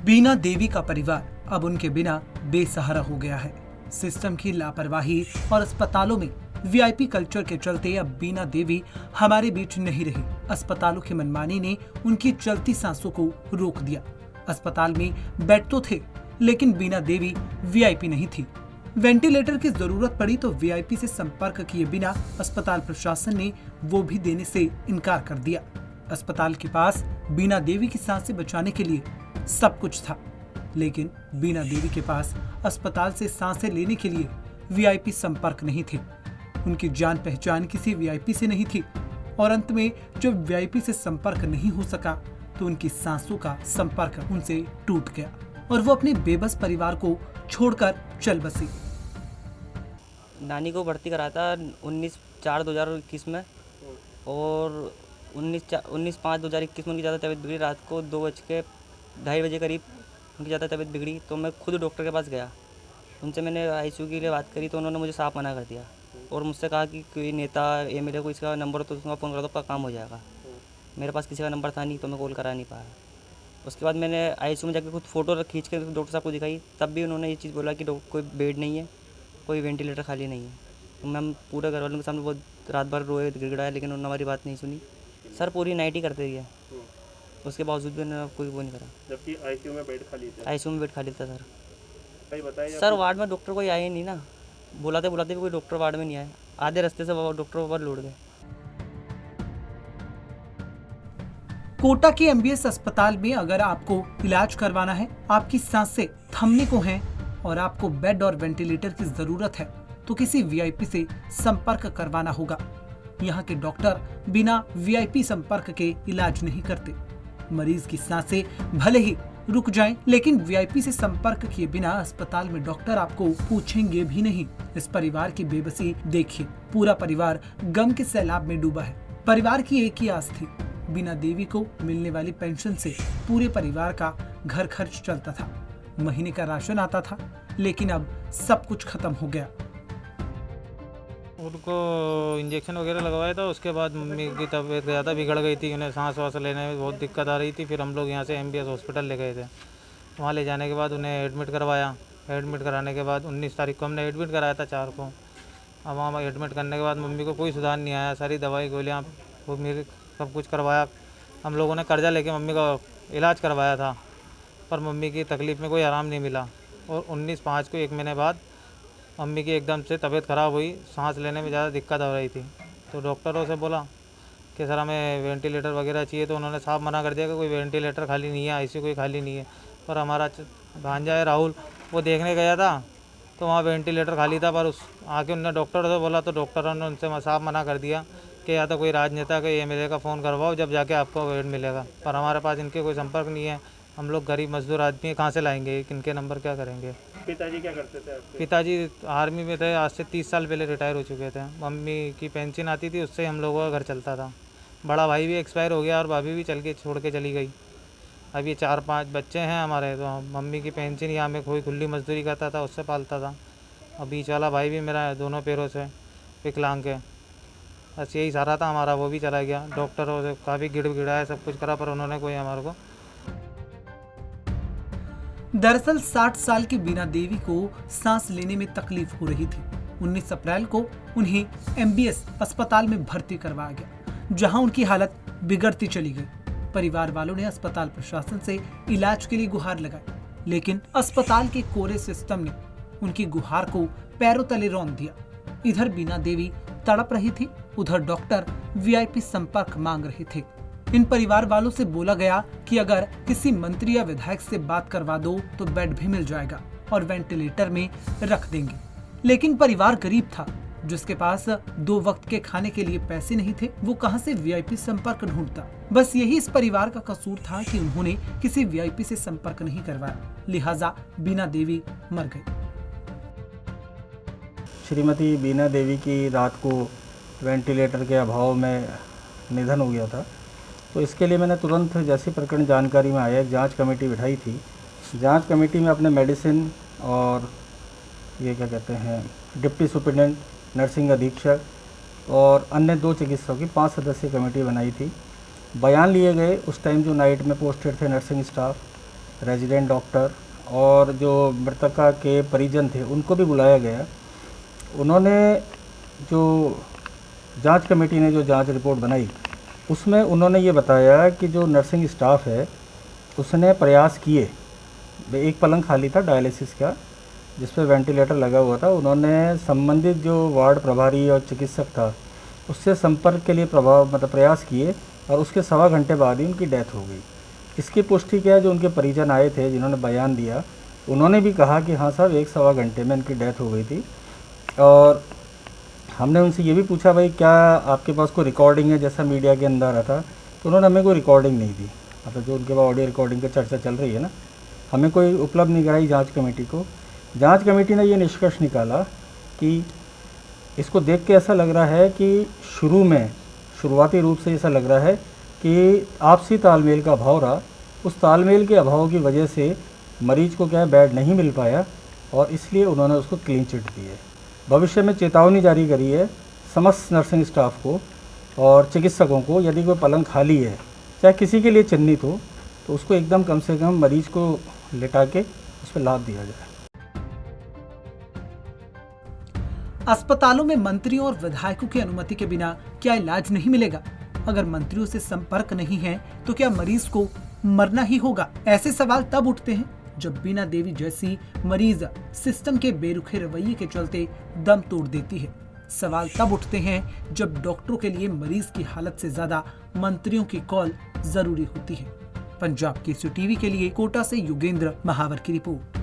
बीना देवी का परिवार अब उनके बिना बेसहारा हो गया है। सिस्टम की लापरवाही और अस्पतालों में वीआईपी कल्चर के चलते अब बीना देवी हमारे बीच नहीं रही। अस्पतालों की मनमानी ने उनकी चलती सांसों को रोक दिया। अस्पताल में बेड तो थे, लेकिन बीना देवी वीआईपी नहीं थी। वेंटिलेटर की जरूरत पड़ी तो वीआईपी से संपर्क किए बिना अस्पताल प्रशासन ने वो भी देने से इनकार कर दिया। अस्पताल के पास बीना देवी की सांसें बचाने के लिए सब कुछ था, लेकिन बीना देवी के पास अस्पताल से सांसें लेने के लिए वीआईपी संपर्क नहीं थे। उनकी जान पहचान किसी वीआईपी से नहीं थी और अंत में जब वीआईपी से संपर्क नहीं हो सका तो उनकी सांसों का संपर्क उनसे टूट गया और वो अपने बेबस परिवार को छोड़कर चल बसी। नानी को भर्ती करा था 19/4/2021 में और 19/5/2021 में उनकी ज़्यादा तबीयत बिगड़ी। रात को 2:02 बजे करीब उनकी ज़्यादा तबीयत बिगड़ी तो मैं खुद डॉक्टर के पास गया। उनसे मैंने आईसीयू के लिए बात करी तो उन्होंने मुझे साफ मना कर दिया और मुझसे कहा कि कोई नेता एमएलए को इसका नंबर हो तो उसका फ़ोन कर दो, आपका काम हो जाएगा। मेरे पास किसी का नंबर था नहीं तो मैं कॉल करा नहीं पाया। उसके बाद मैंने आईसीयू में जाकर खुद फ़ोटो खींच के डॉक्टर साहब को दिखाई, तब भी उन्होंने ये चीज़ बोला कि कोई बेड नहीं है, कोई वेंटिलेटर खाली नहीं है। तो मैं पूरे घर वालों के सामने बहुत रात भर रोए गिड़गिड़ाया, लेकिन उन्होंने हमारी बात नहीं सुनी। सर पूरी नाइट ही करते रहे, उसके बावजूद भी उन्होंने कोई वो नहीं करा। जबकि आईसीयू में बेड खाली था। आईसीयू में बेड खाली था सर। भाई बताइए सर वार्ड में डॉक्टर कोई आए ही नहीं ना, बुलाते बुलाते भी कोई डॉक्टर वार्ड में नहीं आए। आधे रास्ते से वो डॉक्टर ऊपर लौट गए। कोटा के एमबीएस अस्पताल में अगर आपको इलाज करवाना है, आपकी सांसें थमने को हैं और आपको बेड और वेंटिलेटर की जरूरत है तो किसी वीआईपी से संपर्क करवाना होगा। यहाँ के डॉक्टर बिना वीआईपी संपर्क के इलाज नहीं करते। मरीज की सांसें भले ही रुक जाएं, लेकिन वीआईपी से संपर्क किए बिना अस्पताल में डॉक्टर आपको पूछेंगे भी नहीं। इस परिवार की बेबसी देखिए। पूरा परिवार गम के सैलाब में डूबा है। परिवार की एक ही आस थी, बीना देवी को मिलने वाली पेंशन से पूरे परिवार का घर खर्च चलता था, महीने का राशन आता था, लेकिन अब सब कुछ खत्म हो गया। उनको इंजेक्शन वगैरह लगवाया था, उसके बाद मम्मी की तबीयत ज़्यादा बिगड़ गई थी, उन्हें सांस वास लेने में बहुत दिक्कत आ रही थी। फिर हम लोग यहाँ से एमबीएस हॉस्पिटल ले गए थे। वहाँ ले जाने के बाद उन्हें एडमिट करवाया। एडमिट कराने के बाद 19 तारीख को हमने एडमिट कराया था, 4 को। अब वहाँ एडमिट करने के बाद मम्मी को कोई सुधार नहीं आया। सारी दवाई गोलियाँ वो मेरे सब कुछ करवाया। हम लोगों ने कर्जा लेके मम्मी का इलाज करवाया था, पर मम्मी की तकलीफ़ में कोई आराम नहीं मिला। और 19/5 को 1 महीने बाद मम्मी की एकदम से तबीयत ख़राब हुई, सांस लेने में ज़्यादा दिक्कत हो रही थी। तो डॉक्टरों से बोला कि सर हमें वेंटिलेटर वगैरह चाहिए, तो उन्होंने साफ मना कर दिया कि कोई वेंटिलेटर खाली नहीं है, आईसीयू कोई खाली नहीं है। पर हमारा भांजा है राहुल, वो देखने गया था तो वहाँ वेंटिलेटर खाली था, पर उस आके उन्होंने डॉक्टर से बोला तो डॉक्टरों ने उनसे साफ मना कर दिया कि या तो कोई राजनेता का एमएलए का फ़ोन करवाओ, जब जाके आपको बेड मिलेगा। पर हमारे पास इनके कोई संपर्क नहीं है। हम लोग गरीब मजदूर आदमी हैं, कहाँ से लाएंगे, इनके नंबर क्या करेंगे। पिताजी क्या करते थे आपके? पिताजी आर्मी में थे, आज से 30 साल पहले रिटायर हो चुके थे। मम्मी की पेंशन आती थी, उससे हम लोगों का घर चलता था। बड़ा भाई भी एक्सपायर हो गया और भाभी भी छोड़ के चली गई। अब ये 4-5 बच्चे हैं हमारे, तो मम्मी की पेंशन यहाँ में कोई खुली मजदूरी करता था, उससे पालता था। और बीच वाला भाई भी मेरा दोनों पैरों से विकलांग है। बस यही सारा था हमारा, वो भी चला गया। डॉक्टरों से काफ़ी गिड़गिड़ाया, सब कुछ करा, पर उन्होंने कोई हमारे को। दरअसल 60 साल की बीना देवी को सांस लेने में तकलीफ हो रही थी। 19 अप्रैल को उन्हें एमबीएस अस्पताल में भर्ती करवाया गया, जहां उनकी हालत बिगड़ती चली गई। परिवार वालों ने अस्पताल प्रशासन से इलाज के लिए गुहार लगाई, लेकिन अस्पताल के कोरे सिस्टम ने उनकी गुहार को पैरों तले रौंद दिया। इधर बीना देवी तड़प रही थी, उधर डॉक्टर वीआईपी संपर्क मांग रहे थे। इन परिवार वालों से बोला गया कि अगर किसी मंत्री या विधायक से बात करवा दो तो बेड भी मिल जाएगा और वेंटिलेटर में रख देंगे। लेकिन परिवार गरीब था, जिसके पास 2 वक्त के खाने के लिए पैसे नहीं थे, वो कहां से वीआईपी संपर्क ढूंढता। बस यही इस परिवार का कसूर था कि उन्होंने किसी वीआईपी से संपर्क नहीं करवाया, लिहाजा बीना देवी मर गई। श्रीमती बीना देवी की रात को वेंटिलेटर के अभाव में निधन हो गया था। तो इसके लिए मैंने तुरंत जैसे प्रकरण जानकारी में आया, एक जांच कमेटी बिठाई थी। जांच कमेटी में अपने मेडिसिन और ये क्या कहते हैं डिप्टी सुपरिटेंडेंट, नर्सिंग अधीक्षक और अन्य 2 चिकित्सकों की 5 सदस्यीय कमेटी बनाई थी। बयान लिए गए उस टाइम जो नाइट में पोस्टेड थे नर्सिंग स्टाफ, रेजिडेंट डॉक्टर और जो मृतका के परिजन थे उनको भी बुलाया गया। उन्होंने जो जांच कमेटी ने जो जांच रिपोर्ट बनाई उसमें उन्होंने ये बताया कि जो नर्सिंग स्टाफ है उसने प्रयास किए, एक पलंग खाली था डायलिसिस का जिस पे वेंटिलेटर लगा हुआ था, उन्होंने संबंधित जो वार्ड प्रभारी और चिकित्सक था उससे संपर्क के लिए प्रयास किए और उसके सवा घंटे बाद ही उनकी डेथ हो गई। इसकी पुष्टि क्या है, जो उनके परिजन आए थे जिन्होंने बयान दिया उन्होंने भी कहा कि हाँ साहब 1-1.25 घंटे में इनकी डेथ हो गई थी। और हमने उनसे ये भी पूछा भाई क्या आपके पास कोई रिकॉर्डिंग है, जैसा मीडिया के अंदर आ था, तो उन्होंने हमें कोई रिकॉर्डिंग नहीं दी। मतलब जो उनके पास ऑडियो रिकॉर्डिंग का चर्चा चल रही है ना, हमें कोई उपलब्ध नहीं कराई जांच कमेटी को। जांच कमेटी ने ये निष्कर्ष निकाला कि इसको देख के ऐसा लग रहा है कि शुरुआती रूप से ऐसा लग रहा है कि आपसी तालमेल का अभाव रहा। उस तालमेल के अभाव की वजह से मरीज को क्या है बेड नहीं मिल पाया और इसलिए उन्होंने उसको क्लीन चिट दी है। भविष्य में चेतावनी जारी करी है समस्त नर्सिंग स्टाफ को और चिकित्सकों को, यदि कोई पलंग खाली है चाहे किसी के लिए चिन्हित हो तो उसको एकदम कम से कम मरीज को लेटा के उस पर लाभ दिया जाए। अस्पतालों में मंत्रियों और विधायकों की अनुमति के बिना क्या इलाज नहीं मिलेगा? अगर मंत्रियों से संपर्क नहीं है तो क्या मरीज को मरना ही होगा? ऐसे सवाल तब उठते हैं जब बीना देवी जैसी मरीज सिस्टम के बेरुखे रवैये के चलते दम तोड़ देती है। सवाल तब उठते हैं जब डॉक्टरों के लिए मरीज की हालत से ज्यादा मंत्रियों की कॉल जरूरी होती है। पंजाब केसरी टीवी के लिए कोटा से योगेंद्र महावर की रिपोर्ट।